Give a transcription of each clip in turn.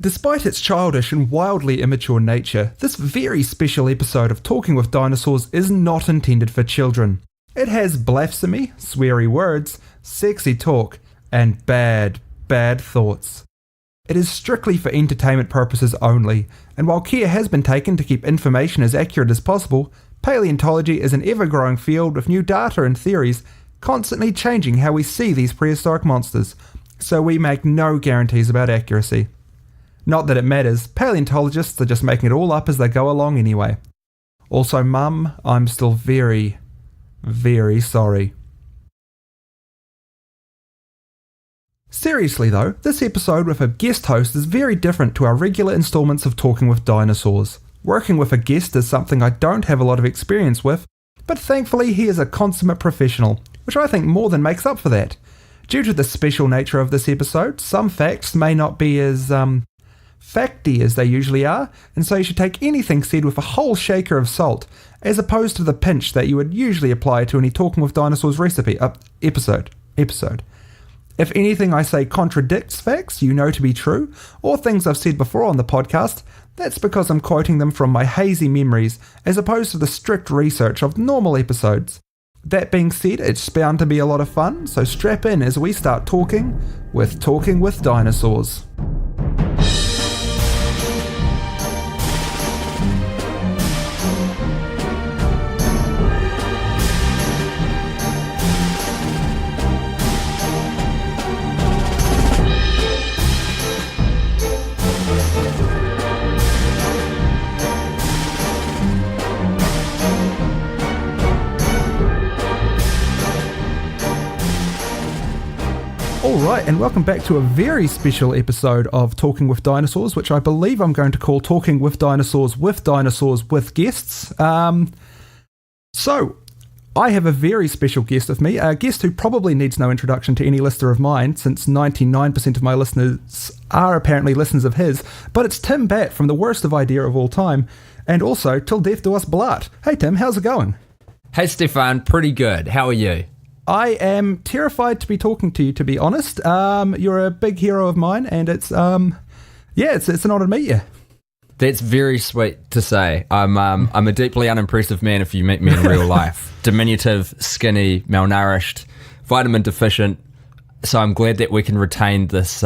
Despite its childish and wildly immature nature, this very special episode of Talking with Dinosaurs is not intended for children. It has blasphemy, sweary words, sexy talk, and bad thoughts. It is strictly for entertainment purposes only, and while care has been taken to keep information as accurate as possible, paleontology is an ever-growing field with new data and theories constantly changing how we see these prehistoric monsters, so we make no guarantees about accuracy. Not that it matters, paleontologists are just making it all up as they go along anyway. Also, Mum, I'm still very, very sorry. Seriously though, this episode with a guest host is very different to our regular installments of Talking with Dinosaurs. Working with a guest is something I don't have a lot of experience with, but thankfully he is a consummate professional, which I think more than makes up for that. Due to the special nature of this episode, some facts may not be as, facty as they usually are, and so you should take anything said with a whole shaker of salt, as opposed to the pinch that you would usually apply to any Talking with Dinosaurs recipe, episode. If anything I say contradicts facts you know to be true, or things I've said before on the podcast, that's because I'm quoting them from my hazy memories, as opposed to the strict research of normal episodes. That being said, it's bound to be a lot of fun, so strap in as we start Talking with Dinosaurs. Alright, and welcome back to a very special episode of Talking with Dinosaurs, which I believe I'm going to call Talking with Dinosaurs with guests. So, I have a very special guest with me, a guest who probably needs no introduction to any listener of mine, since 99% of my listeners are apparently listeners of his, but it's Tim Batt from The Worst of Idea of All Time, and also Till Death Do Us Blart. Hey Tim, how's it going? Hey Stefan, pretty good. How are you? I am terrified to be talking to you, to be honest. You're a big hero of mine, and it's an honor to meet you. That's very sweet to say. I'm a deeply unimpressive man if you meet me in real life. Diminutive, skinny, malnourished, vitamin deficient. So I'm glad that we can retain this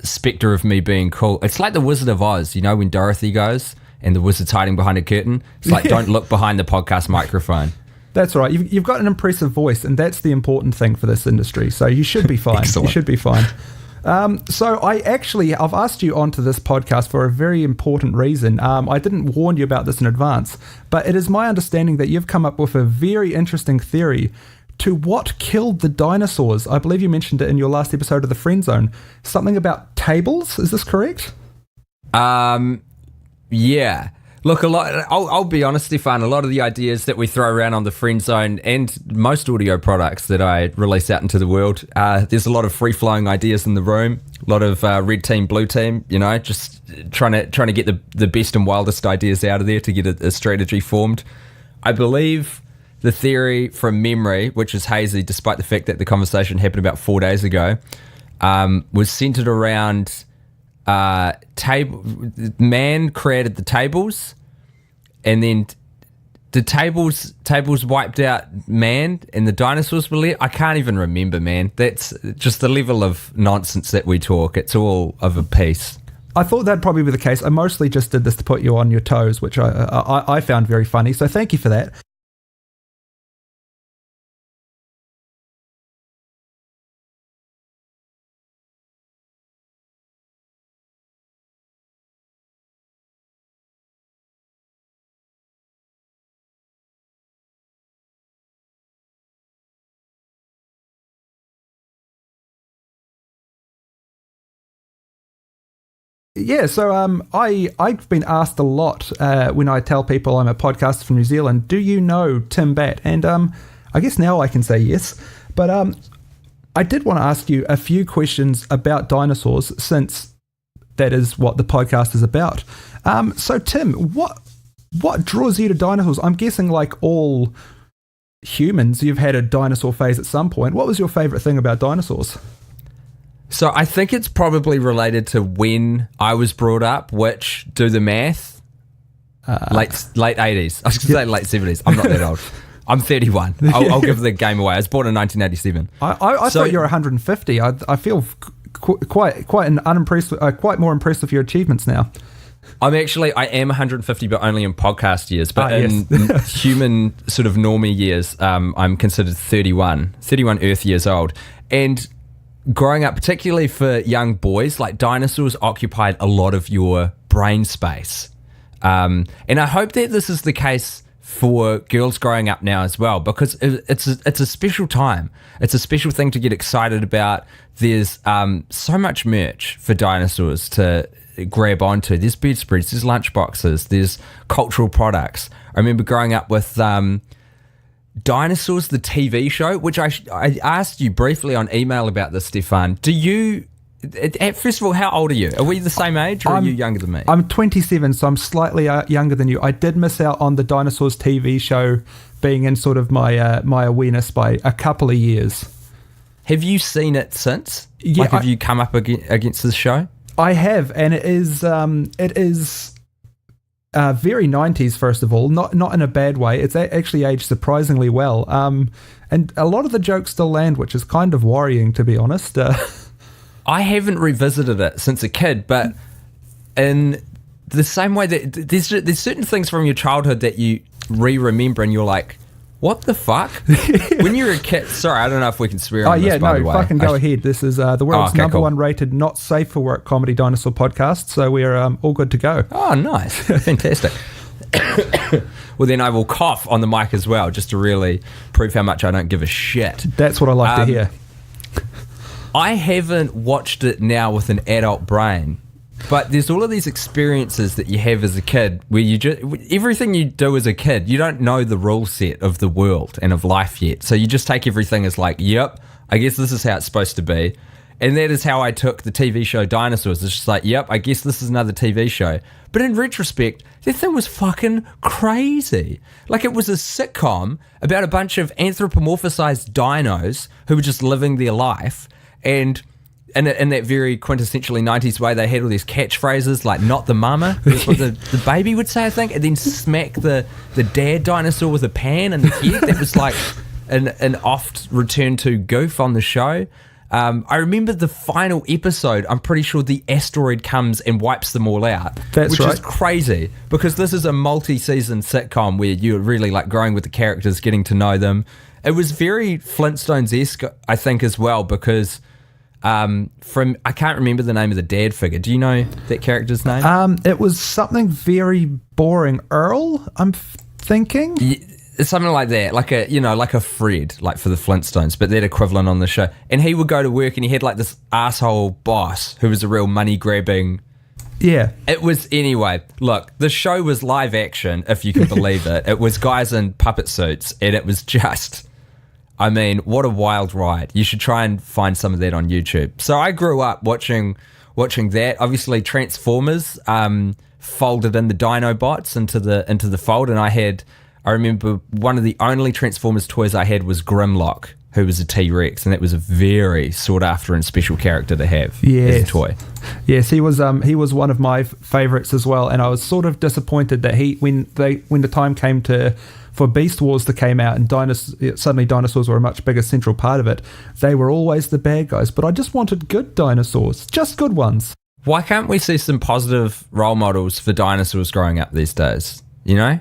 spectre of me being cool. It's like the Wizard of Oz, you know, when Dorothy goes and the wizard's hiding behind a curtain. It's like, don't look behind the podcast microphone. That's right. You've got an impressive voice, and that's the important thing for this industry. So you should be fine. Excellent. You should be fine. So I've asked you onto this podcast for a very important reason. I didn't warn you about this in advance, but it is my understanding that you've come up with a very interesting theory to what killed the dinosaurs. I believe you mentioned it in your last episode of The Friend Zone. Something about tables. Is this correct? Yeah. Look, I'll be honest, Stefan, a lot of the ideas that we throw around on the Friend Zone and most audio products that I release out into the world, there's a lot of free-flowing ideas in the room, a lot of red team, blue team, you know, just trying to get the best and wildest ideas out of there to get a strategy formed. I believe the theory from memory, which is hazy despite the fact that the conversation happened about 4 days ago, was centered around... man created the tables, and then the tables wiped out man, and the dinosaurs were left. I can't even remember, man. That's just the level of nonsense that we talk. It's all of a piece. I thought that'd probably be the case. I mostly just did this to put you on your toes, which I found very funny. So thank you for that. Yeah, so I've been asked a lot when I tell people I'm a podcaster from New Zealand, do you know Tim Batt? And I guess now I can say yes. But I did want to ask you a few questions about dinosaurs, since that is what the podcast is about. So Tim, what draws you to dinosaurs? I'm guessing, like all humans, you've had a dinosaur phase at some point. What was your favourite thing about dinosaurs? So I think it's probably related to when I was brought up, which, do the math, late 80s. I was going to say late 70s. I'm not that old. I'm 31. I'll give the game away. I was born in 1987. I thought you were 150. I feel quite more impressed with your achievements now. I am 150, but only in podcast years. But in human sort of normie years, I'm considered 31 Earth years old. And growing up, particularly for young boys, like Dinosaurs occupied a lot of your brain space. And I hope that this is the case for girls growing up now as well, because it's a special time. It's a special thing to get excited about. There's so much merch for Dinosaurs to grab onto. There's bedspreads, there's lunchboxes, there's cultural products. I remember growing up with Dinosaurs, the TV show, which I asked you briefly on email about this, Stefan. First of all, how old are you? Are we the same age, or are you younger than me? I'm 27, so I'm slightly younger than you. I did miss out on the Dinosaurs TV show being in sort of my my awareness by a couple of years. Have you seen it since? Yeah, have you come up against this show? I have, and it is very 90s, first of all, not in a bad way. It's actually aged surprisingly well, and a lot of the jokes still land, which is kind of worrying, to be honest. I haven't revisited it since a kid, but in the same way that there's certain things from your childhood that you remember and you're like, what the fuck? When you're a kid, sorry, I don't know if we can swear on this, by the way. Fucking go ahead. This is the world's number one rated, not safe for work comedy dinosaur podcast, so we're all good to go. Oh, nice. Fantastic. Well, then I will cough on the mic as well, just to really prove how much I don't give a shit. That's what I like to hear. I haven't watched it now with an adult brain, but there's all of these experiences that you have as a kid where everything you do as a kid, you don't know the rule set of the world and of life yet. So you just take everything as like, yep, I guess this is how it's supposed to be. And that is how I took the TV show Dinosaurs. It's just like, yep, I guess this is another TV show. But in retrospect, that thing was fucking crazy. Like, it was a sitcom about a bunch of anthropomorphized dinos who were just living their life. And in that very quintessentially 90s way, they had all these catchphrases like, not the mama. That's what the baby would say, I think. And then smack the dad dinosaur with a pan in the head. That was like an oft return to goof on the show. I remember the final episode, I'm pretty sure the asteroid comes and wipes them all out. Which is crazy, because this is a multi-season sitcom where you're really like growing with the characters, getting to know them. It was very Flintstones-esque, I think, as well, because I can't remember the name of the dad figure. Do you know that character's name? It was something very boring. Earl, I'm thinking. Yeah, it's something like that, like a Fred, like for the Flintstones, but that equivalent on the show. And he would go to work and he had like this asshole boss who was a real money grabbing. Yeah. It was, anyway, look, the show was live action, if you can believe it. It was guys in puppet suits, and it was just, I mean, what a wild ride. You should try and find some of that on YouTube. So I grew up watching that. Obviously, Transformers folded in the Dinobots into the fold, and I remember one of the only Transformers toys I had was Grimlock, who was a T-Rex, and that was a very sought after and special character to have as a toy. Yes, he was one of my favourites as well, and I was sort of disappointed that when the time came for Beast Wars to came out and suddenly dinosaurs were a much bigger central part of it, they were always the bad guys, but I just wanted good dinosaurs, just good ones. Why can't we see some positive role models for dinosaurs growing up these days, you know?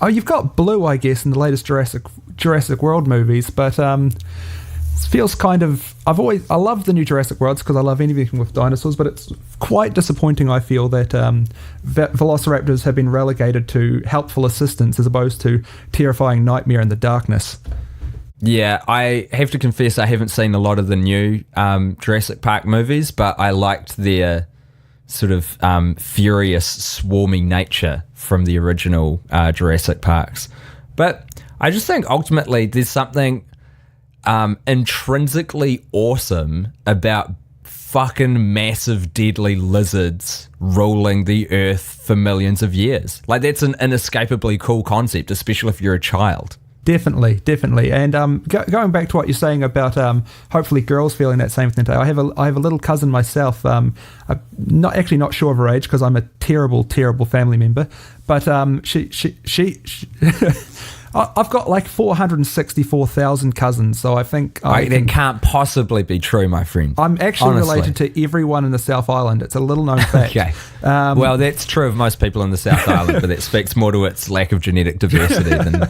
Oh, you've got Blue, I guess, in the latest Jurassic World movies, but it feels kind of... I love the new Jurassic Worlds because I love anything with dinosaurs, but it's quite disappointing, I feel, that velociraptors have been relegated to helpful assistance as opposed to terrifying nightmare in the darkness. Yeah, I have to confess I haven't seen a lot of the new Jurassic Park movies, but I liked their sort of furious, swarmy nature from the original Jurassic Parks. But I just think ultimately there's something intrinsically awesome about fucking massive deadly lizards ruling the earth for millions of years. Like, that's an inescapably cool concept, especially if you're a child. Definitely. And going back to what you're saying about hopefully girls feeling that same thing. I have a little cousin myself. I'm not sure of her age because I'm a terrible family member. But she I've got like 464,000 cousins, so I think that can't possibly be true, my friend. I'm actually related to everyone in the South Island. It's a little known fact. Okay. Well, that's true of most people in the South Island, but that speaks more to its lack of genetic diversity than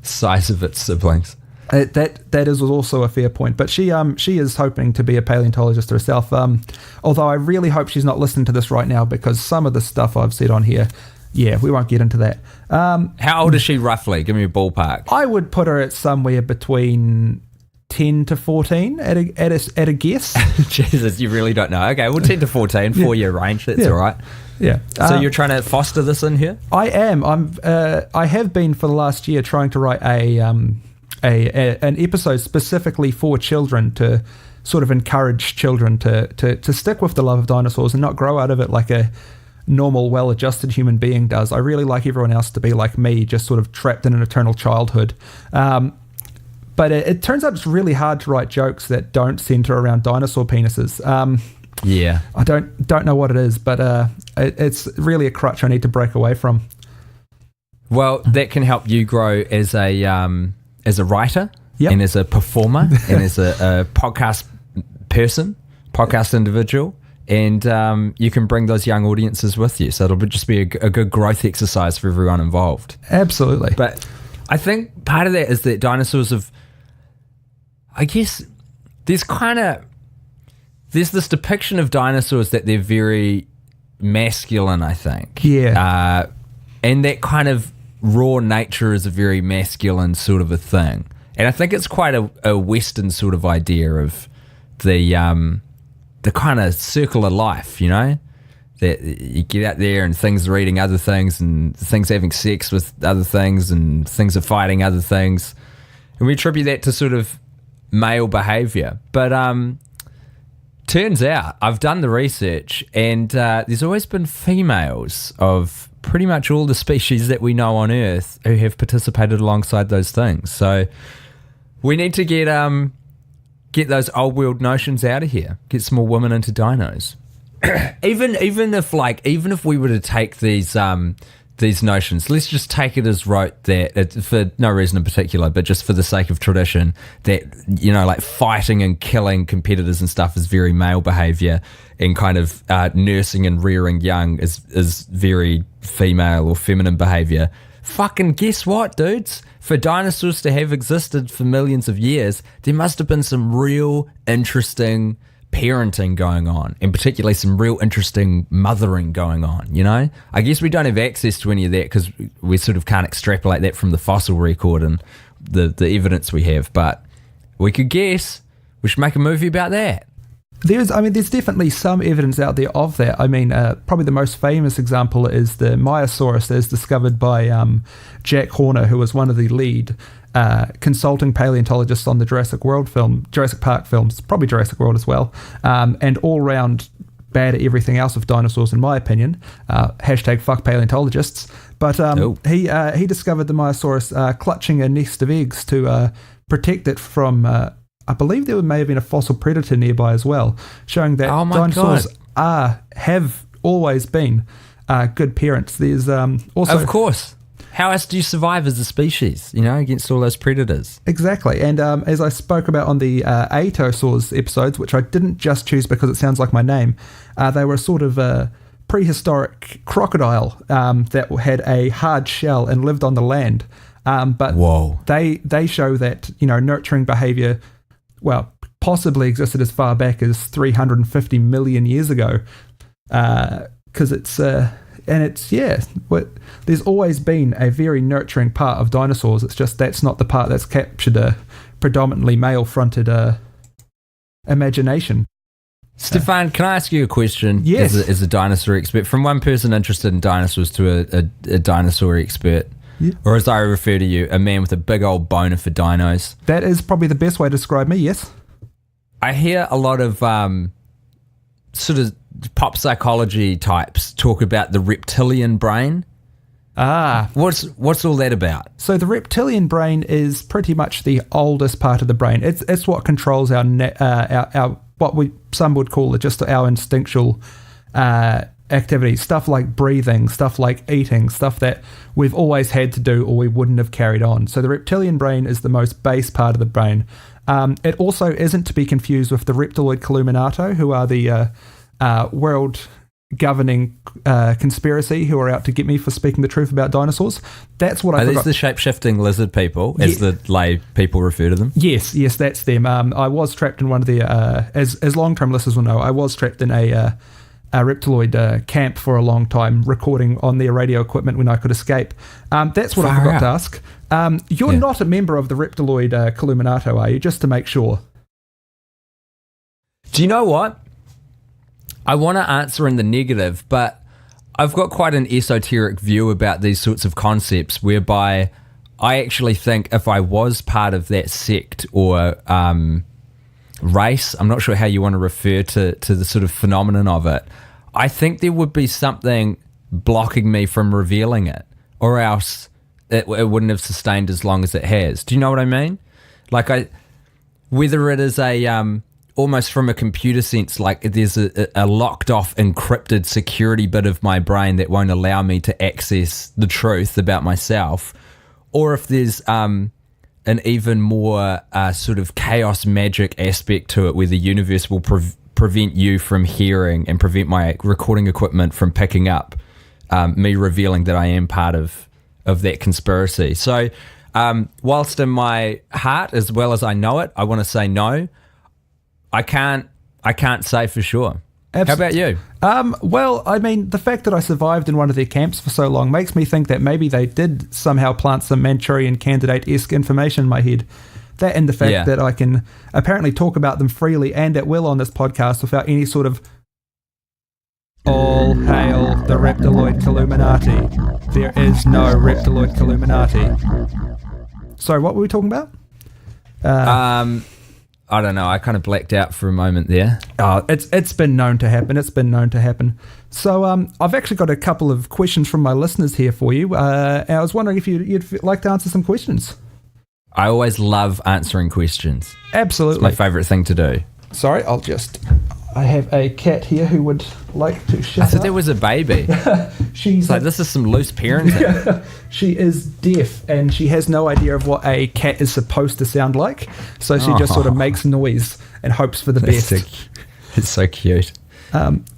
size of its siblings. That is also a fair point. But she is hoping to be a paleontologist herself. Although I really hope she's not listening to this right now, because some of the stuff I've said on here. Yeah, we won't get into that. How old is she roughly? Give me a ballpark. I would put her at somewhere between 10 to 14 at a guess. Jesus, you really don't know. Okay, well, 10 to 14, 4-year range. That's all right. Yeah. So you're trying to foster this in here? I am. I have been for the last year trying to write an episode specifically for children to sort of encourage children to stick with the love of dinosaurs and not grow out of it like a normal, well-adjusted human being does. I really like everyone else to be like me, just sort of trapped in an eternal childhood. But it turns out it's really hard to write jokes that don't center around dinosaur penises. Yeah, I don't know what it is, but it's really a crutch I need to break away from. Well, that can help you grow as a writer, and as a performer, and as a podcast individual. And you can bring those young audiences with you. So it'll just be a good growth exercise for everyone involved. Absolutely. But I think part of that is that dinosaurs have, I guess, there's this depiction of dinosaurs that they're very masculine, I think. Yeah. And that kind of raw nature is a very masculine sort of a thing. And I think it's quite a Western sort of idea of the kind of circle of life, you know, that you get out there and things are eating other things and things having sex with other things and things are fighting other things. And we attribute that to sort of male behavior. But turns out I've done the research and there's always been females of pretty much all the species that we know on Earth who have participated alongside those things. So we need to get those old world notions out of here. Get some more women into dinos. even if we were to take these notions, let's just take it as rote that for no reason in particular, but just for the sake of tradition, that, you know, like fighting and killing competitors and stuff is very male behavior, and kind of nursing and rearing young is very female or feminine behavior. Fucking guess what, dudes? For dinosaurs to have existed for millions of years, there must have been some real interesting parenting going on, and particularly some real interesting mothering going on, you know? I guess we don't have access to any of that because we sort of can't extrapolate that from the fossil record and the evidence we have, but we could guess. We should make a movie about that. There's definitely some evidence out there of that. I mean, probably the most famous example is the Maiasaurus, as discovered by Jack Horner, who was one of the lead consulting paleontologists on the Jurassic Park films, probably Jurassic World as well, and all round bad at everything else of dinosaurs, in my opinion. Hashtag fuck paleontologists. But he discovered the Maiasaurus clutching a nest of eggs to protect it from. I believe there may have been a fossil predator nearby as well, showing that dinosaurs have always been good parents. There's also, of course, how else do you survive as a species, you know, against all those predators? Exactly. And as I spoke about on the Aetosaurs episodes, which I didn't just choose because it sounds like my name, they were sort of a prehistoric crocodile that had a hard shell and lived on the land. But whoa, they show that, you know, nurturing behavior, well, possibly existed as far back as 350 million years ago, because there's always been a very nurturing part of dinosaurs. It's just that's not the part that's captured a predominantly male-fronted imagination. Stefan, can I ask you a question? Yes. As a dinosaur expert, from one person interested in dinosaurs to a dinosaur expert. Yeah. Or as I refer to you, a man with a big old boner for dinos. That is probably the best way to describe me, yes. I hear a lot of sort of pop psychology types talk about the reptilian brain What's all that about? So the reptilian brain is pretty much the oldest part of the brain. It's what controls our some would call it just our instinctual activities, stuff like breathing, stuff like eating, stuff that we've always had to do or we wouldn't have carried on. So the reptilian brain is the most base part of the brain. It also isn't to be confused with the reptiloid Illuminato, who are the world governing conspiracy who are out to get me for speaking the truth about dinosaurs. That's what I forgot. Are these the shape-shifting lizard people, as the lay people refer to them? Yes, that's them. I was trapped in one of the, as long-term listeners will know, I was trapped in a reptiloid camp for a long time, recording on their radio equipment when I could escape. That's what I forgot to ask. You're not a member of the reptiloid Illuminato, are you? Just to make sure. Do you know what? I want to answer in the negative, but I've got quite an esoteric view about these sorts of concepts, whereby I actually think if I was part of that sect or race, I'm not sure how you want to refer to the sort of phenomenon of it, I think there would be something blocking me from revealing it, or else it wouldn't have sustained as long as it has. Do you know what I mean? Like, whether it is almost from a computer sense, like there's a locked off encrypted security bit of my brain that won't allow me to access the truth about myself, or if there's an even more sort of chaos magic aspect to it, where the universe will prevent you from hearing and prevent my recording equipment from picking up me revealing that I am part of that conspiracy. So whilst in my heart, as well as I know it, I want to say no. I can't say for sure. Absolutely. How about you? Well, I mean, the fact that I survived in one of their camps for so long makes me think that maybe they did somehow plant some Manchurian Candidate-esque information in my head. That and the fact that I can apparently talk about them freely and at will on this podcast without any sort of all hail the reptiloid Illuminati. There is no reptiloid Illuminati. Sorry, what were we talking about? I don't know. I kind of blacked out for a moment there. It's been known to happen. So I've actually got a couple of questions from my listeners here for you. I was wondering if you'd like to answer some questions. I always love answering questions. Absolutely. It's my favourite thing to do. Sorry, I have a cat here who would like to shut I thought up. there was a baby. She's like, this is some loose parenting. She is deaf and she has no idea of what a cat is supposed to sound like. So she just sort of makes noise and hopes for the best. It's so cute.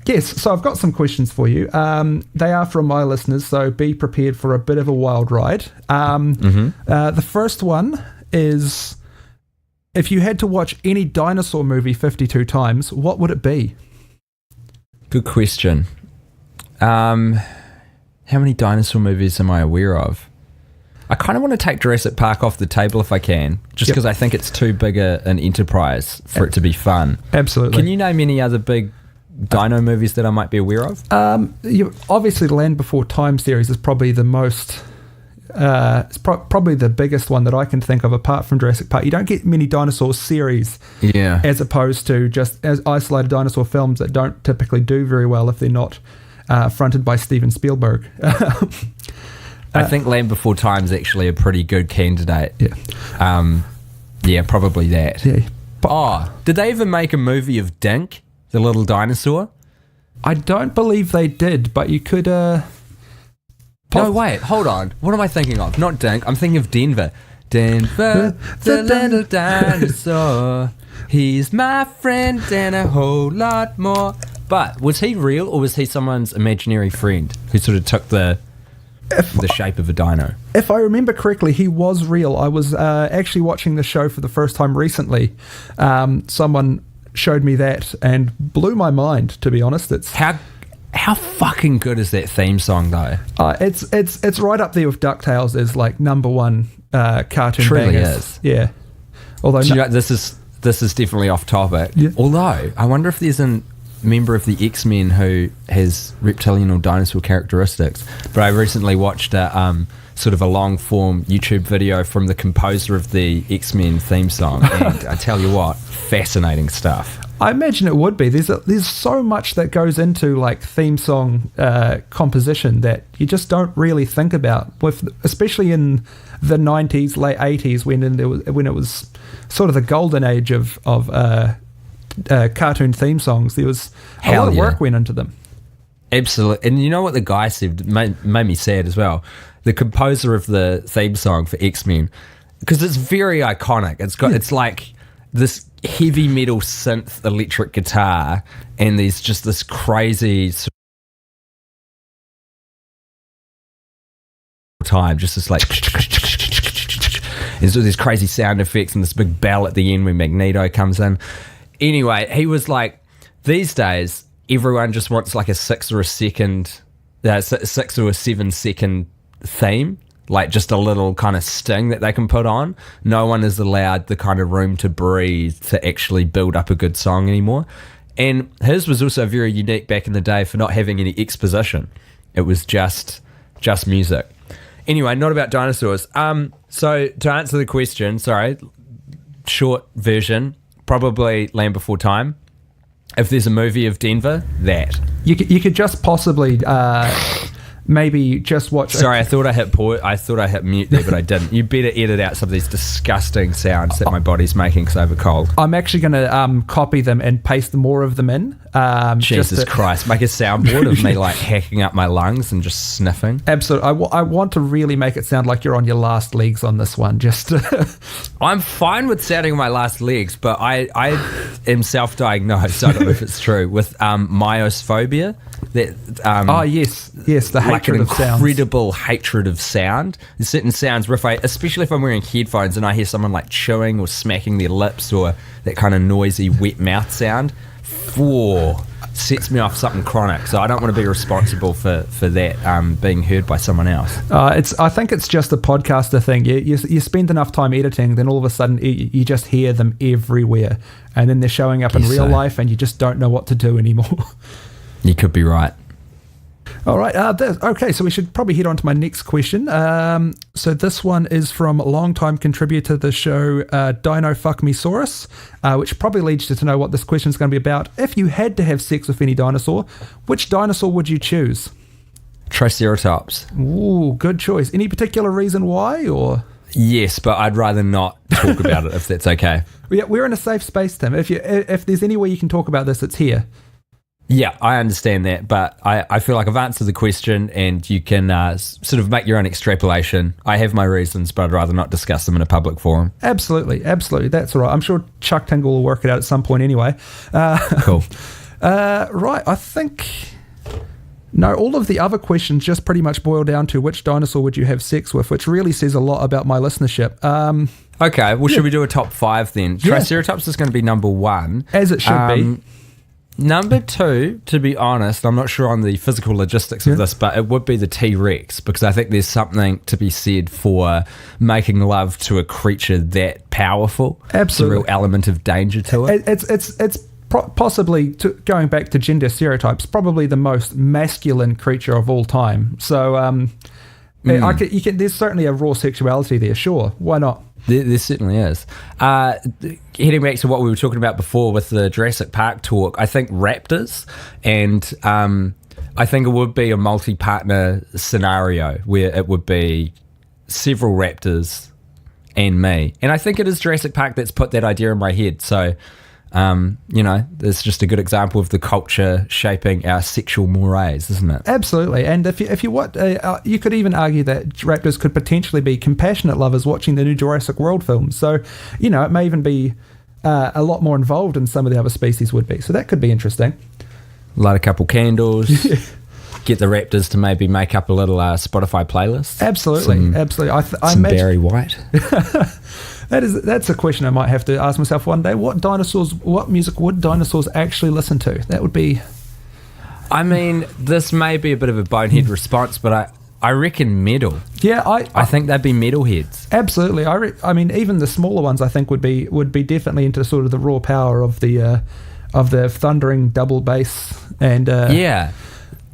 Yes, so I've got some questions for you. They are from my listeners, so be prepared for a bit of a wild ride. The first one is, if you had to watch any dinosaur movie 52 times, what would it be? Good question. How many dinosaur movies am I aware of? I kind of want to take Jurassic Park off the table if I can, just because I think it's too big an enterprise for it to be fun. Absolutely. Can you name any other big dino movies that I might be aware of? Obviously, the Land Before Time series is probably the most... it's probably the biggest one that I can think of apart from Jurassic Park. You don't get many dinosaur series as opposed to just as isolated dinosaur films that don't typically do very well if they're not fronted by Steven Spielberg. I think Land Before Time is actually a pretty good candidate. Yeah, probably that. Yeah. Did they ever make a movie of Dink, the little dinosaur? I don't believe they did, but you could... No, wait, hold on. What am I thinking of? Not Dink, I'm thinking of Denver. Denver, the little dinosaur. He's my friend and a whole lot more. But was he real or was he someone's imaginary friend who sort of took the shape of a dino? If I remember correctly, he was real. I was actually watching the show for the first time recently. Someone showed me that and blew my mind, to be honest. It's How fucking good is that theme song though? It's right up there with DuckTales as like number one cartoon Truly bangers. Is. Yeah. Although this is definitely off topic. Yeah. Although I wonder if there's a member of the X-Men who has reptilian or dinosaur characteristics. But I recently watched a sort of a long form YouTube video from the composer of the X-Men theme song, and I tell you what, fascinating stuff. I imagine it would be. There's so much that goes into like theme song composition that you just don't really think about, especially in the 90s, late 80s, when it was sort of the golden age of cartoon theme songs. There was a lot of work went into them. Absolutely. And you know what the guy said made me sad as well? The composer of the theme song for X-Men, because it's very iconic. It's like this heavy metal synth electric guitar, and there's just this crazy time, just this like, and so these crazy sound effects and this big bell at the end when Magneto comes in. Anyway, he was like, these days everyone just wants like a 6 or 7 second theme, like just a little kind of sting that they can put on. No one is allowed the kind of room to breathe to actually build up a good song anymore. And his was also very unique back in the day for not having any exposition. It was just music. Anyway, not about dinosaurs. So to answer the question, short version, probably Land Before Time. If there's a movie of Denver, that. You could just possibly maybe just watch. Sorry, I thought I hit mute there, but I didn't. You better edit out some of these disgusting sounds that my body's making because I have a cold. I'm actually going to copy them and paste more of them in. Jesus Christ, make a soundboard of me like hacking up my lungs and just sniffing. Absolutely. I want to really make it sound like you're on your last legs on this one. Just I'm fine with sounding on my last legs, but I am self-diagnosed, I don't know if it's true, with myosphobia. Yes, the hatred of sound. Incredible hatred of sound. There's certain sounds, especially if I'm wearing headphones and I hear someone like chewing or smacking their lips or that kind of noisy wet mouth sound, sets me off something chronic. So I don't want to be responsible for that being heard by someone else. I think it's just a podcaster thing. You spend enough time editing, then all of a sudden you just hear them everywhere, and then they're showing up in real life, and you just don't know what to do anymore. You could be right. All right. Okay, so we should probably head on to my next question. So this one is from long-time contributor to the show, Dino Fuck Me Saurus, which probably leads you to know what this question is going to be about. If you had to have sex with any dinosaur, which dinosaur would you choose? Triceratops. Ooh, good choice. Any particular reason why, or? Yes, but I'd rather not talk about it if that's okay. Yeah, we're in a safe space, Tim. If there's any way you can talk about this, it's here. Yeah, I understand that, but I feel like I've answered the question and you can sort of make your own extrapolation. I have my reasons, but I'd rather not discuss them in a public forum. Absolutely. That's all right. I'm sure Chuck Tingle will work it out at some point anyway. Cool. Right, I think... No, all of the other questions just pretty much boil down to which dinosaur would you have sex with, which really says a lot about my listenership. Okay, well, should we do a top 5 then? Yeah. Triceratops is going to be number 1. As it should be. Number 2, to be honest, I'm not sure on the physical logistics of this, but it would be the T-Rex, because I think there's something to be said for making love to a creature that powerful. Absolutely. There's a real element of danger to it. It's possibly, going back to gender stereotypes, probably the most masculine creature of all time. So there's certainly a raw sexuality there, sure. Why not? There certainly is. Heading back to what we were talking about before with the Jurassic Park talk, I think raptors, and I think it would be a multi-partner scenario where it would be several raptors and me. And I think it is Jurassic Park that's put that idea in my head. So, it's just a good example of the culture shaping our sexual mores, isn't it? Absolutely. And if you want, you could even argue that raptors could potentially be compassionate lovers watching the new Jurassic World films. So, it may even be a lot more involved than some of the other species would be. So that could be interesting. Light a couple candles. Get the raptors to maybe make up a little Spotify playlist. Absolutely. I imagine Barry White. That's a question I might have to ask myself one day. What music would dinosaurs actually listen to? That would be... I mean, this may be a bit of a bonehead response, but I reckon metal. Yeah, I think they'd be metalheads. Absolutely. I mean, even the smaller ones, I think would be definitely into sort of the raw power of the thundering double bass and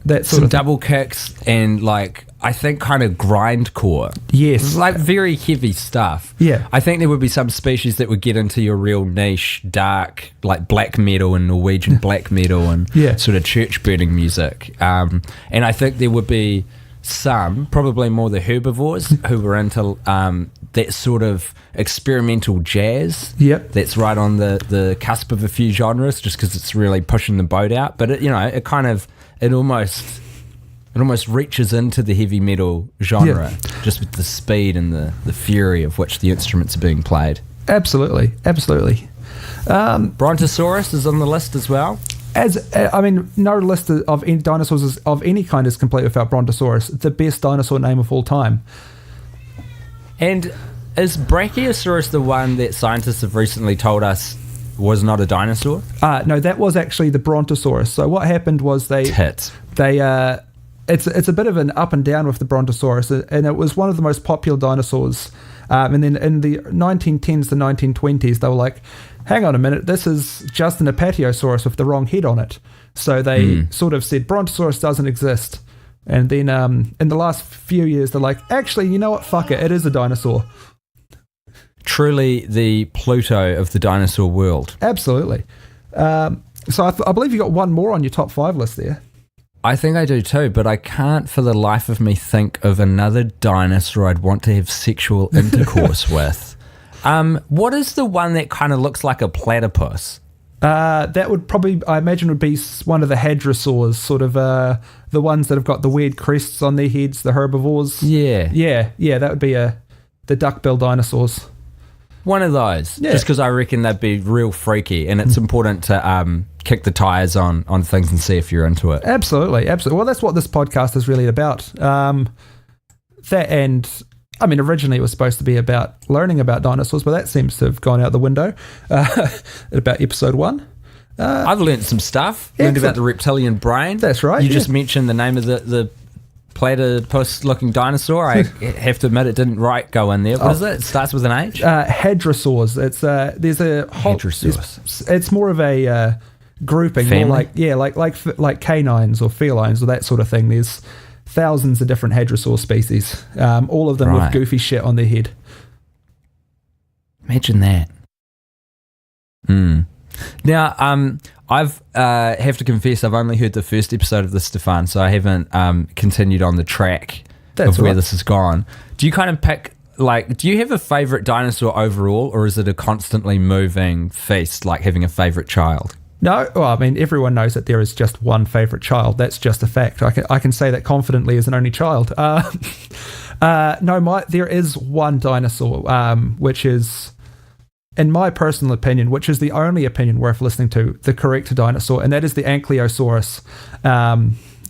that sort some of double kicks and like I think, kind of grindcore. Yes. Like very heavy stuff. Yeah. I think there would be some species that would get into your real niche, dark, like black metal and Norwegian black metal and sort of church burning music. And I think there would be some, probably more the herbivores, who were into that sort of experimental jazz. Yep. That's right on the cusp of a few genres, just because it's really pushing the boat out. But it almost reaches into the heavy metal genre, just with the speed and the fury of which the instruments are being played. Absolutely. Brontosaurus is on the list as well. No list of any dinosaurs of any kind is complete without Brontosaurus, the best dinosaur name of all time. And is Brachiosaurus the one that scientists have recently told us was not a dinosaur? No, that was actually the Brontosaurus. So what happened was it's a bit of an up and down with the Brontosaurus, and it was one of the most popular dinosaurs. And then in the 1910s to 1920s, they were like, hang on a minute, this is just an Apatiosaurus with the wrong head on it. So they sort of said Brontosaurus doesn't exist. And then in the last few years, they're like, actually, you know what? Fuck it is a dinosaur. Truly the Pluto of the dinosaur world. Absolutely. So I believe you got one more on your top 5 list there. I think I do too, but I can't for the life of me think of another dinosaur I'd want to have sexual intercourse with. What is the one that kind of looks like a platypus? That would probably, I imagine, would be one of the hadrosaurs, sort of the ones that have got the weird crests on their heads, the herbivores. Yeah, that would be the duck-billed dinosaurs. One of those, just because I reckon they'd be real freaky, and it's important to kick the tires on things and see if you're into it. Absolutely. Well, that's what this podcast is really about. Originally it was supposed to be about learning about dinosaurs, but that seems to have gone out the window at about episode 1. I've learned some stuff. Learned about the reptilian brain. That's right. You just mentioned the name of the platypus-looking dinosaur. I have to admit it didn't go in there. What is it? It starts with an H? Hadrosaurs. There's a whole... Hadrosaurs. It's more of a grouping. Family? More like canines or felines or that sort of thing. There's thousands of different hadrosaur species, all of them with goofy shit on their head. Imagine that. Now, I've have to confess, I've only heard the first episode of this, Stefan, so I haven't continued on the track of where this has gone. Do you kind of pick, do you have a favourite dinosaur overall, or is it a constantly moving feast, like having a favourite child? No, everyone knows that there is just one favourite child. That's just a fact. I can say that confidently as an only child. There is one dinosaur, which is, in my personal opinion, which is the only opinion worth listening to, the correct dinosaur, and that is the Ankylosaurus,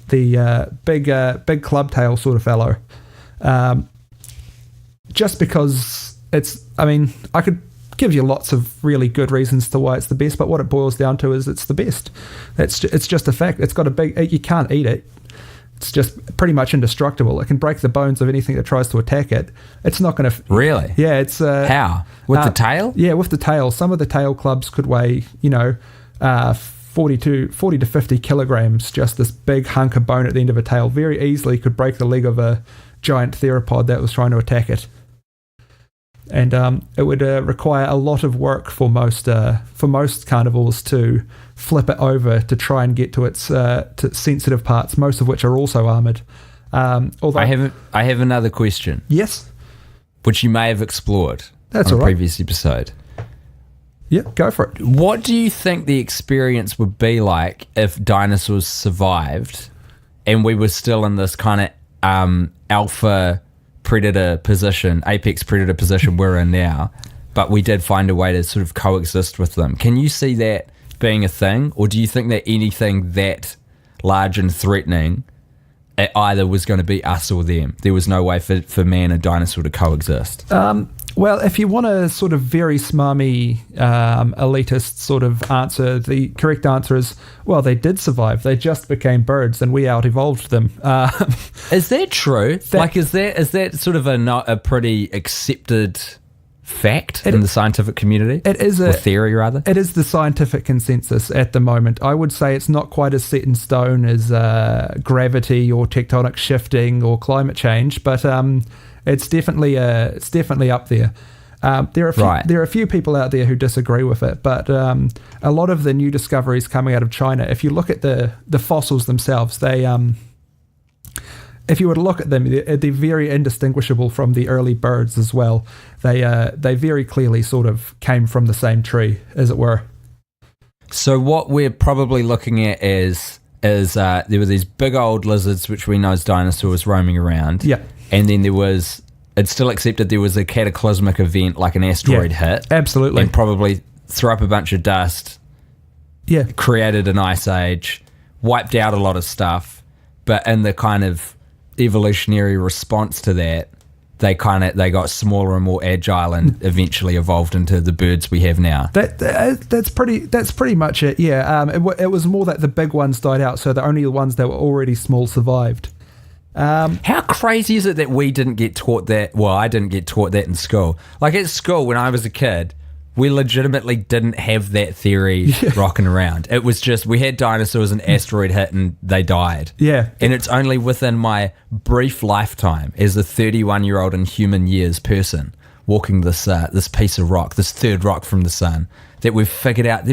the big club tail sort of fellow. Just because I could give you lots of really good reasons to why it's the best, but what it boils down to is it's the best. It's just a fact. It's got you can't eat it. It's just pretty much indestructible. It can break the bones of anything that tries to attack it. It's not going to... Really? Yeah, it's... How? With the tail? Yeah, with the tail. Some of the tail clubs could weigh, 40 to 50 kilograms, just this big hunk of bone at the end of a tail. Very easily could break the leg of a giant theropod that was trying to attack it. And it would require a lot of work for most carnivores to flip it over to try and get to its to sensitive parts, most of which are also armored. Although I have another question. Yes, which you may have explored on a previous episode. Yeah, go for it. What do you think the experience would be like if dinosaurs survived and we were still in this kind of alpha predator position, apex predator position we're in now, but we did find a way to sort of coexist with them? Can you see that being a thing, or do you think that anything that large and threatening, it either was going to be us or them? There was no way for man and dinosaur to coexist. Well, if you want a sort of very smarmy, elitist sort of answer, the correct answer is, well, they did survive. They just became birds and we out-evolved them. Is that true? Is that sort of a pretty accepted fact in the scientific community? It is or theory, rather. It is the scientific consensus at the moment. I would say it's not quite as set in stone as gravity or tectonic shifting or climate change, but it's definitely up there. There are a few people out there who disagree with it, but a lot of the new discoveries coming out of China, if you look at the fossils themselves, they if you were to look at them, they're very indistinguishable from the early birds as well. They very clearly sort of came from the same tree, as it were. So what we're probably looking at is there were these big old lizards, which we know as dinosaurs, roaming around. Yeah. And then it's still accepted there was a cataclysmic event like an asteroid hit. Absolutely. And probably threw up a bunch of dust. Yeah. Created an ice age, wiped out a lot of stuff, but in the kind of evolutionary response to that, they got smaller and more agile and eventually evolved into the birds we have now. That's pretty much it. Yeah. It was more that the big ones died out, so the only ones that were already small survived. How crazy is it that we didn't get taught that? Well, I didn't get taught that in school. Like at school when I was a kid, we legitimately didn't have that theory rocking around. It was just we had dinosaurs, an asteroid hit, and they died. Yeah. And it's only within my brief lifetime as a 31-year-old in human years person walking this piece of rock, this third rock from the sun, that we've figured out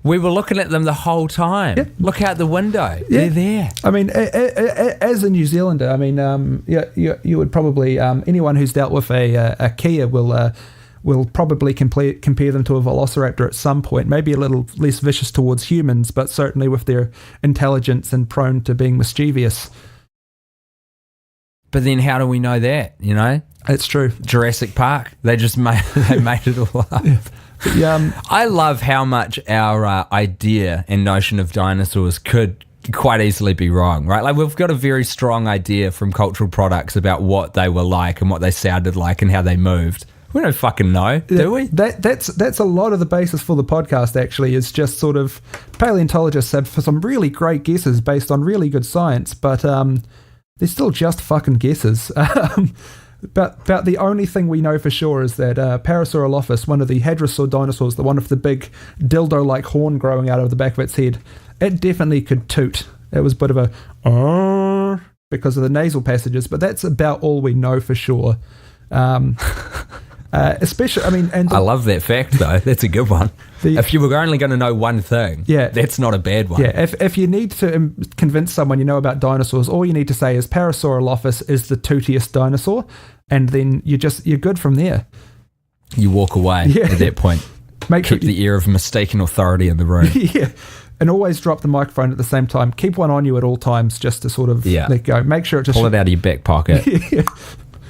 we were looking at them the whole time. Yeah. Look out the window. Yeah. They're there. I mean, as a New Zealander, I mean, you would probably anyone who's dealt with a Kia will probably compare them to a velociraptor at some point, maybe a little less vicious towards humans, but certainly with their intelligence and prone to being mischievous. But then how do we know that, you know? It's true. Jurassic Park, they made it all up. Yeah. I love how much our idea and notion of dinosaurs could quite easily be wrong, right? Like we've got a very strong idea from cultural products about what they were like and what they sounded like and how they moved. We don't fucking know, do we? That's a lot of the basis for the podcast, actually, is just sort of paleontologists have some really great guesses based on really good science, but they're still just fucking guesses. But the only thing we know for sure is that Parasaurolophus, one of the hadrosaur dinosaurs, the one with the big dildo-like horn growing out of the back of its head, it definitely could toot. It was a bit of a because of the nasal passages, but that's about all we know for sure. Especially, I mean, I love that fact though. That's a good one. If you were only going to know one thing, that's not a bad one. Yeah, if you need to convince someone you know about dinosaurs, all you need to say is Parasaurolophus is the tootiest dinosaur, and then you're good from there. You walk away at that point. Keep the air of mistaken authority in the room. Yeah. And always drop the microphone at the same time. Keep one on you at all times just to sort of let go. Make sure it just... Pull it out of your back pocket. Yeah.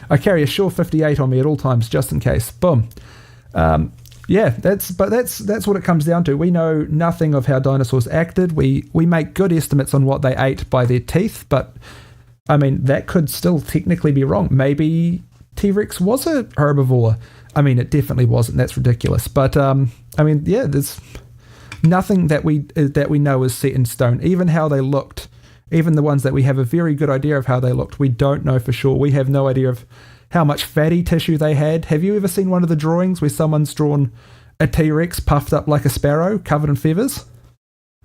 I carry a Shure 58 on me at all times, just in case. Boom. That's what it comes down to. We know nothing of how dinosaurs acted. We make good estimates on what they ate by their teeth, but I mean that could still technically be wrong. Maybe T-Rex was a herbivore. I mean, it definitely wasn't. That's ridiculous. But there's nothing that we know is set in stone. Even how they looked. Even the ones that we have a very good idea of how they looked, we don't know for sure. We have no idea of how much fatty tissue they had. Have you ever seen one of the drawings where someone's drawn a T-Rex puffed up like a sparrow, covered in feathers?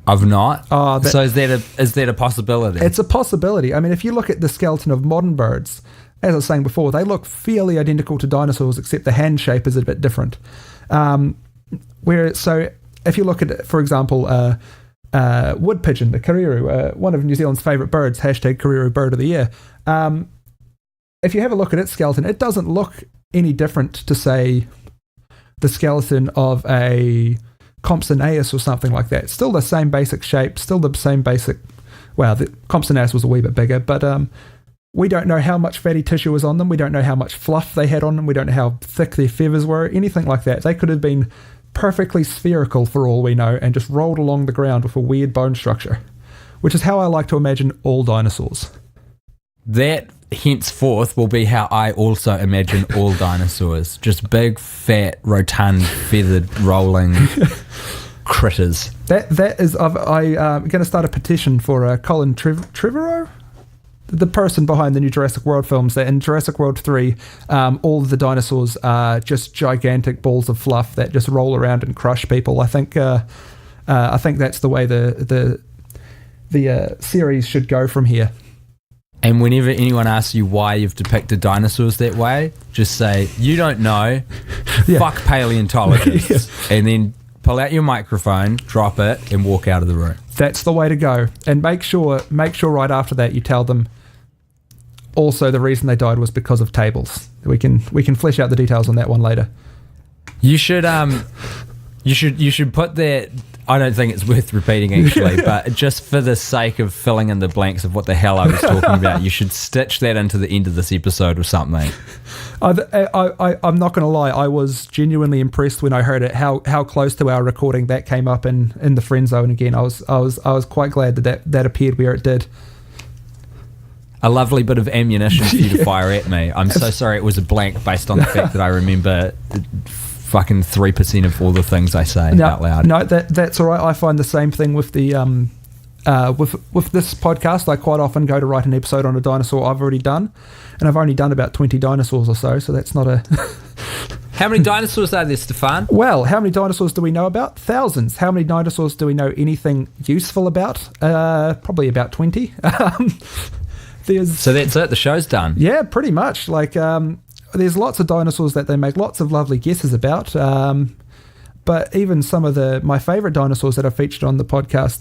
I've not. So is that a possibility? It's a possibility. I mean, if you look at the skeleton of modern birds, as I was saying before, they look fairly identical to dinosaurs, except the hand shape is a bit different. So if you look at, for example, wood pigeon, the kariru, one of New Zealand's favourite birds, #Kariru Bird of the Year. If you have a look at its skeleton, it doesn't look any different to, say, the skeleton of a Compsognathus or something like that. Still the same basic shape, still the same basic... Well, the Compsognathus was a wee bit bigger, but we don't know how much fatty tissue was on them. We don't know how much fluff they had on them. We don't know how thick their feathers were, anything like that. They could have been perfectly spherical for all we know and just rolled along the ground with a weird bone structure, which is how I like to imagine all dinosaurs. That henceforth will be how I also imagine all dinosaurs. Just big, fat, rotund, feathered, rolling critters. That is, I'm going to start a petition for Colin Trevorrow. the person behind the new Jurassic World films, that in Jurassic World 3, all of the dinosaurs are just gigantic balls of fluff that just roll around and crush people. I think that's the way the series should go from here. And whenever anyone asks you why you've depicted dinosaurs that way, just say, you don't know, fuck paleontologists. And then pull out your microphone, drop it, and walk out of the room. That's the way to go. And make sure right after that you tell them also the reason they died was because of tables. We can flesh out the details on that one later. You should put that. I don't think it's worth repeating actually, but just for the sake of filling in the blanks of what the hell I was talking about, you should stitch that into the end of this episode or something. I'm not going to lie, I was genuinely impressed when I heard it, how close to our recording that came up in the friend zone again. I was quite glad that appeared where it did. A lovely bit of ammunition for you to fire at me. I'm so sorry it was a blank based on the fact that I remember fucking 3% of all the things I say out loud. No, that's all right. I find the same thing with the with this podcast. I quite often go to write an episode on a dinosaur I've already done, and I've only done about 20 dinosaurs or so that's not a... How many dinosaurs are there, Stefan? Well, how many dinosaurs do we know about? Thousands. How many dinosaurs do we know anything useful about? Probably about 20. So that's it? The show's done? Yeah, pretty much. Like... there's lots of dinosaurs that they make lots of lovely guesses about, but even some of my favourite dinosaurs that I've featured on the podcast,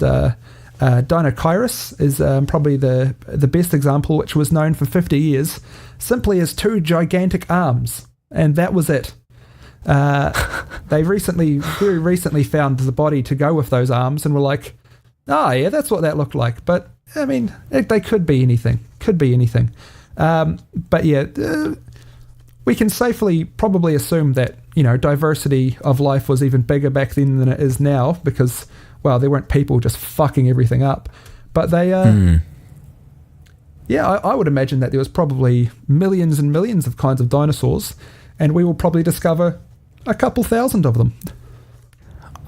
Dinosaurs is probably the best example, which was known for 50 years simply as 2 gigantic arms, and that was it. They very recently found the body to go with those arms and were like, oh yeah, that's what that looked like. But I mean, they could be anything. But yeah, we can safely probably assume that, diversity of life was even bigger back then than it is now because, well, there weren't people just fucking everything up. But they, I would imagine that there was probably millions and millions of kinds of dinosaurs, and we will probably discover a couple thousand of them.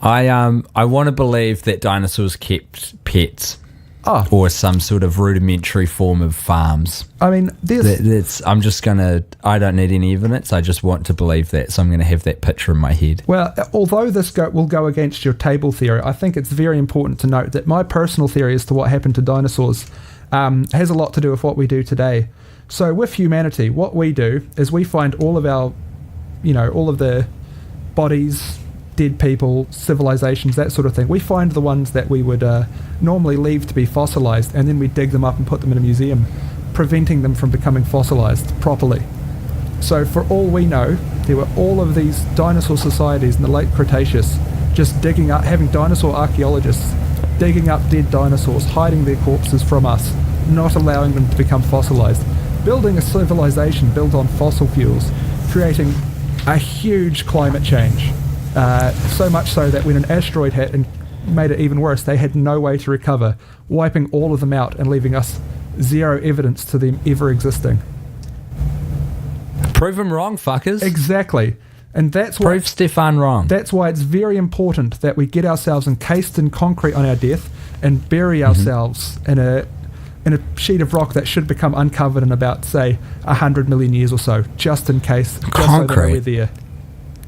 I want to believe that dinosaurs kept pets. Or some sort of rudimentary form of farms. I mean, I don't need any evidence. I just want to believe that, so I'm going to have that picture in my head. Well, although this will go against your table theory, I think it's very important to note that my personal theory as to what happened to dinosaurs has a lot to do with what we do today. So with humanity, what we do is we find all of our, all of the bodies, dead people, civilizations, that sort of thing. We find the ones that we would normally leave to be fossilized, and then we dig them up and put them in a museum, preventing them from becoming fossilized properly. So for all we know, there were all of these dinosaur societies in the late Cretaceous just digging up, having dinosaur archaeologists digging up dead dinosaurs, hiding their corpses from us, not allowing them to become fossilized, building a civilization built on fossil fuels, creating a huge climate change. So much so that when an asteroid hit and made it even worse, they had no way to recover, wiping all of them out and leaving us zero evidence to them ever existing. Prove them wrong, fuckers. Exactly. And Prove Stefan wrong. That's why it's very important that we get ourselves encased in concrete on our death and bury ourselves in a sheet of rock that should become uncovered in about, say, 100 million years or so, just in case. Concrete. So that we're there.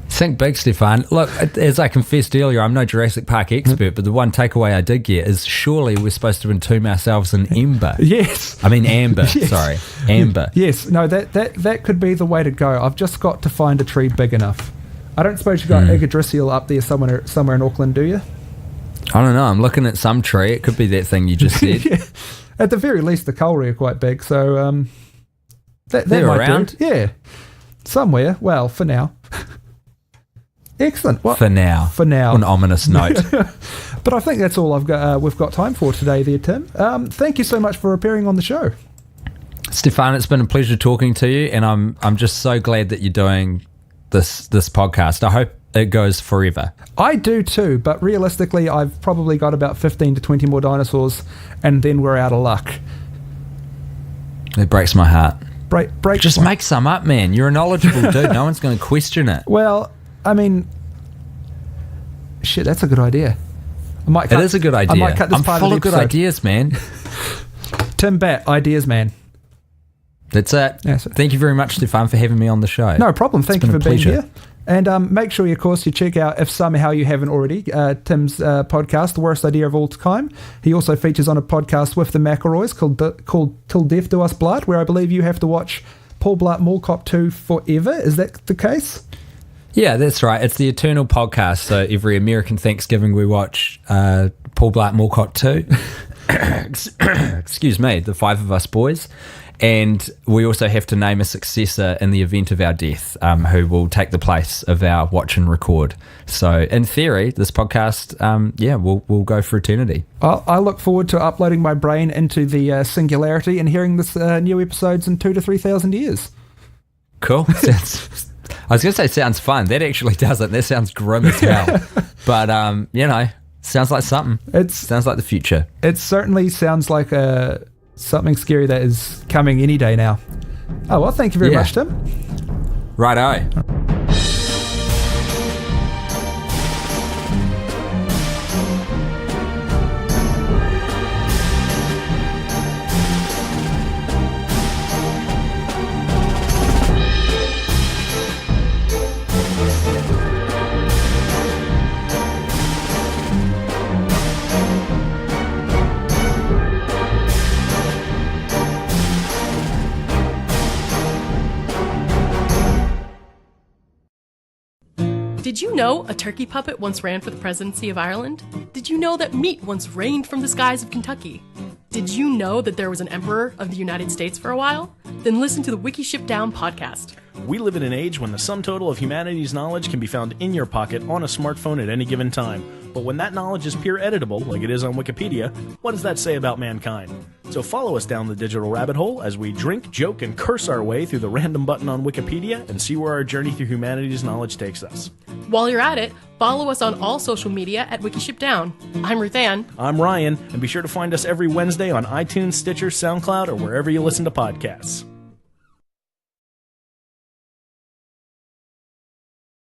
Think big, Stefan. Look, as I confessed earlier, I'm no Jurassic Park expert, but the one takeaway I did get is surely we're supposed to entomb ourselves in amber. Yes. I mean amber, yes. Sorry. Amber. Yes. No, that could be the way to go. I've just got to find a tree big enough. I don't suppose you got Yggdrasil up there somewhere in Auckland, do you? I don't know. I'm looking at some tree. It could be that thing you just said. Yeah. At the very least, the kauri are quite big, so that they're might around. do. Yeah. Somewhere. Well, for now. Excellent. Well, for now. An ominous note. But I think that's all we've got time for today there, Tim. Thank you so much for appearing on the show. Stefan, it's been a pleasure talking to you, and I'm just so glad that you're doing this podcast. I hope it goes forever. I do too, but realistically, I've probably got about 15 to 20 more dinosaurs, and then we're out of luck. It breaks my heart. Just make some up, man. You're a knowledgeable dude. No one's going to question it. Well, I mean, shit, that's a good idea. It is a good idea. I might cut this I'm part full of good ideas, man. Tim Batt, ideas man. That's it. Yes. Thank you very much, Stefan, for having me on the show. No problem. Thank you for been a being pleasure. here. And make sure, of course, you check out, if somehow you haven't already, Tim's podcast, The Worst Idea of All Time. He also features on a podcast with the McElroys called Till Death Do Us Blood, where I believe you have to watch Paul Blart Mall Cop 2 forever. Is that the case? Yeah, that's right. It's the eternal podcast. So every American Thanksgiving we watch Paul Blart Mall Cop 2. Excuse me, the five of us boys. And we also have to name a successor in the event of our death, who will take the place of our watch and record. So in theory, this podcast, we'll go for eternity. Well, I look forward to uploading my brain into the singularity and hearing this new episodes in 2,000 to 3,000 years. Cool. I was going to say sounds fun. That actually doesn't. That sounds grim as hell. But, sounds like something. Sounds like the future. It certainly sounds like something scary that is coming any day now. Oh, well, thank you very much, Tim. Righto. Did you know a turkey puppet once ran for the presidency of Ireland? Did you know that meat once rained from the skies of Kentucky? Did you know that there was an emperor of the United States for a while? Then listen to the Wiki Ship Down podcast. We live in an age when the sum total of humanity's knowledge can be found in your pocket on a smartphone at any given time. But when that knowledge is peer editable, like it is on Wikipedia, what does that say about mankind? So follow us down the digital rabbit hole as we drink, joke, and curse our way through the random button on Wikipedia and see where our journey through humanity's knowledge takes us. While you're at it, follow us on all social media at Wiki Ship Down. I'm Ruth Ann. I'm Ryan, and be sure to find us every Wednesday on iTunes, Stitcher, SoundCloud, or wherever you listen to podcasts.